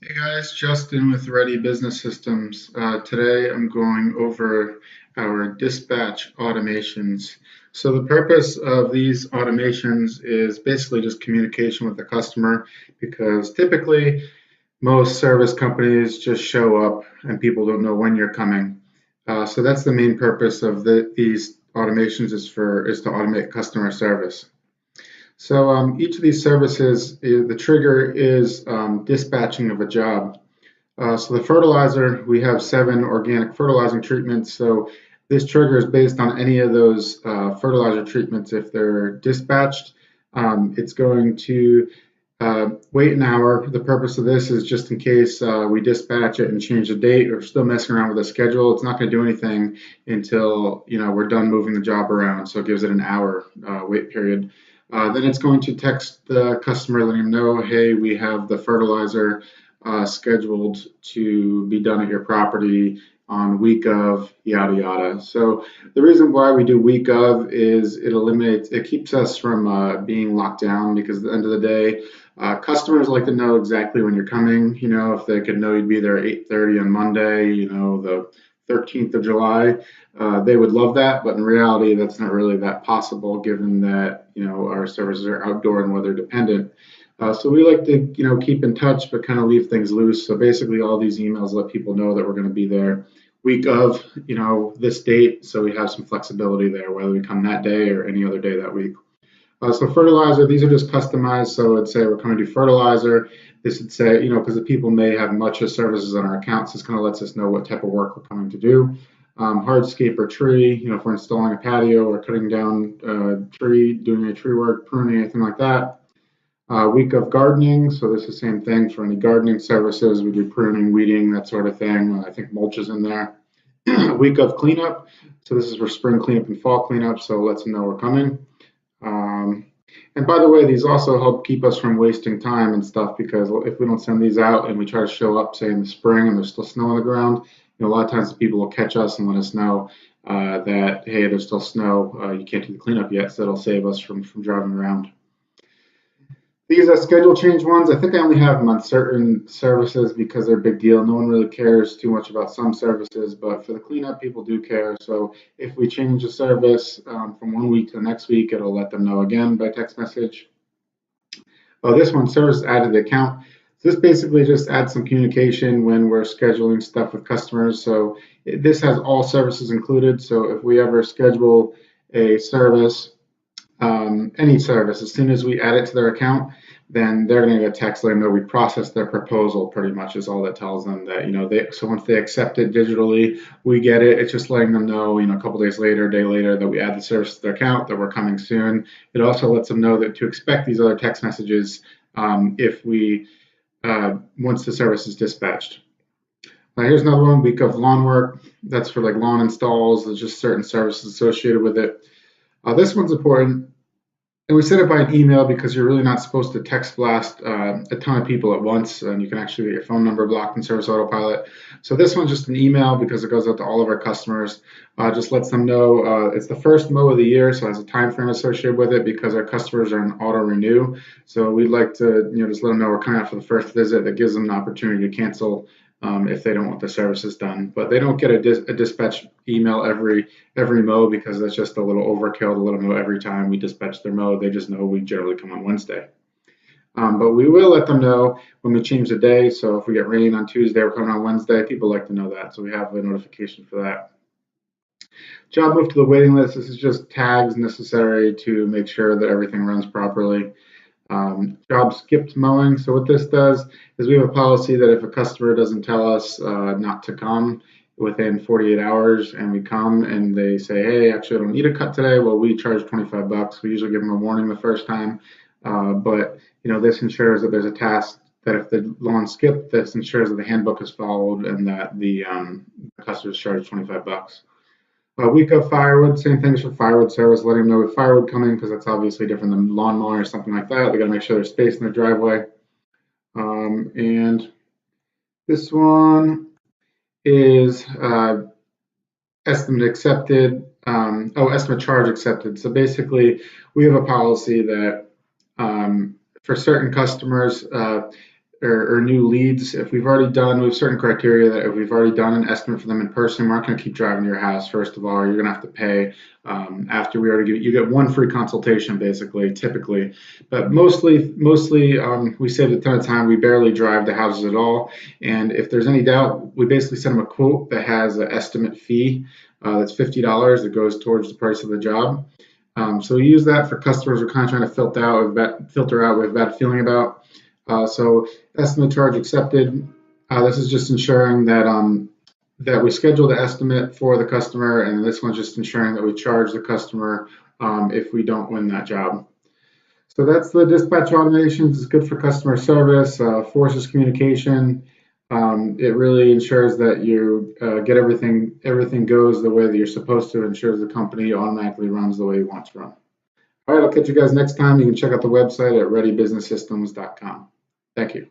Hey guys, Justin with Ready Business Systems. Today I'm going over our dispatch automations. So the purpose of these automations is basically just communication with the customer because typically most service companies just show up and people don't know when you're coming. So that's the main purpose of these automations is to automate customer service. So each of these services, the trigger is dispatching of a job. So the fertilizer, we have 7 organic fertilizing treatments. So this trigger is based on any of those fertilizer treatments. If they're dispatched, it's going to wait an hour. The purpose of this is just in case we dispatch it and change the date or still messing around with the schedule. It's not going to do anything until we're done moving the job around. So it gives it an hour wait period. Then it's going to text the customer, letting them know, hey, we have the fertilizer scheduled to be done at your property on week of yada yada. So the reason why we do week of is it keeps us from being locked down because at the end of the day, customers like to know exactly when you're coming. If they could know you'd be there at 8:30 on Monday, the 13th of July, they would love that. But in reality, that's not really that possible given that, our services are outdoor and weather dependent. So we like to, keep in touch, but kind of leave things loose. So basically, all these emails let people know that we're going to be there week of, this date. So we have some flexibility there, whether we come that day or any other day that week. So fertilizer, these are just customized. So it'd say we're coming to do fertilizer. This would say, because the people may have much of services on our accounts, this kind of lets us know what type of work we're coming to do. Hardscape or tree, if we're installing a patio or cutting down a tree, doing any tree work, pruning, anything like that. Week of gardening, so this is the same thing for any gardening services. We do pruning, weeding, that sort of thing. I think mulch is in there. Week of cleanup, so this is for spring cleanup and fall cleanup, so it lets them know we're coming. Um, and by the way, these also help keep us from wasting time and stuff because if we don't send these out and we try to show up, say in the spring and there's still snow on the ground, a lot of times people will catch us and let us know that, hey, there's still snow, you can't do the cleanup yet, so that'll save us from driving around. These are schedule change ones. I think I only have them on certain services because they're a big deal. No one really cares too much about some services, but for the cleanup, people do care. So if we change a service from one week to the next week, it'll let them know again by text message. Oh, this one, service added to the account. So this basically just adds some communication when we're scheduling stuff with customers. So this has all services included. So if we ever schedule a service, any service, as soon as we add it to their account, then they're going to get a text letting them know we processed their proposal. Pretty much is all that tells them that so once they accept it digitally, we get it. It's just letting them know a couple days later, a day later, that we add the service to their account, that we're coming soon. It also lets them know that to expect these other text messages if we once the service is dispatched. Here's another one, week of lawn work. That's for like lawn installs. There's just certain services associated with it. This one's important. And we set it by an email because you're really not supposed to text blast a ton of people at once, and you can actually get your phone number blocked in Service Autopilot. So this one's just an email because it goes out to all of our customers. Just lets them know it's the first mow of the year, so it has a time frame associated with it because our customers are in auto renew. So we'd like to just let them know we're coming out for the first visit. That gives them an opportunity to cancel if they don't want the services done. But they don't get a dispatch email every mow because that's just a little overkill to let them know every time we dispatch their mow. They just know we generally come on Wednesday. But we will let them know when we change the day. So if we get rain on Tuesday, we're coming on Wednesday. People like to know that. So we have a notification for that. Job move to the waiting list. This is just tags necessary to make sure that everything runs properly. Job skipped mowing. So what this does is we have a policy that if a customer doesn't tell us not to come within 48 hours and we come and they say, hey, actually I don't need a cut today, well, we charge 25 bucks. We usually give them a warning the first time. But this ensures that there's a task that if the lawn skipped, this ensures that the handbook is followed and that the customer is charged 25 bucks. A week of firewood, same things for firewood service, letting them know with firewood coming because that's obviously different than lawnmower or something like that. They got to make sure there's space in their driveway. And this one is estimate accepted. Estimate charge accepted. So basically, we have a policy that for certain customers, or new leads. If we've already done, we have certain criteria that if we've already done an estimate for them in person, we're not going to keep driving to your house, first of all, or you're going to have to pay after we already give you get one free consultation, basically, typically. But mostly we save a ton of time. We barely drive to houses at all. And if there's any doubt, we basically send them a quote that has an estimate fee that's $50 that goes towards the price of the job. So we use that for customers we're kind of trying to filter out, we have a bad feeling about. So estimate charge accepted. This is just ensuring that we schedule the estimate for the customer, and this one's just ensuring that we charge the customer if we don't win that job. So that's the dispatch automations. It's good for customer service, forces communication. It really ensures that you get everything goes the way that you're supposed to, ensures the company automatically runs the way you want to run. All right, I'll catch you guys next time. You can check out the website at readybusinesssystems.com. Thank you.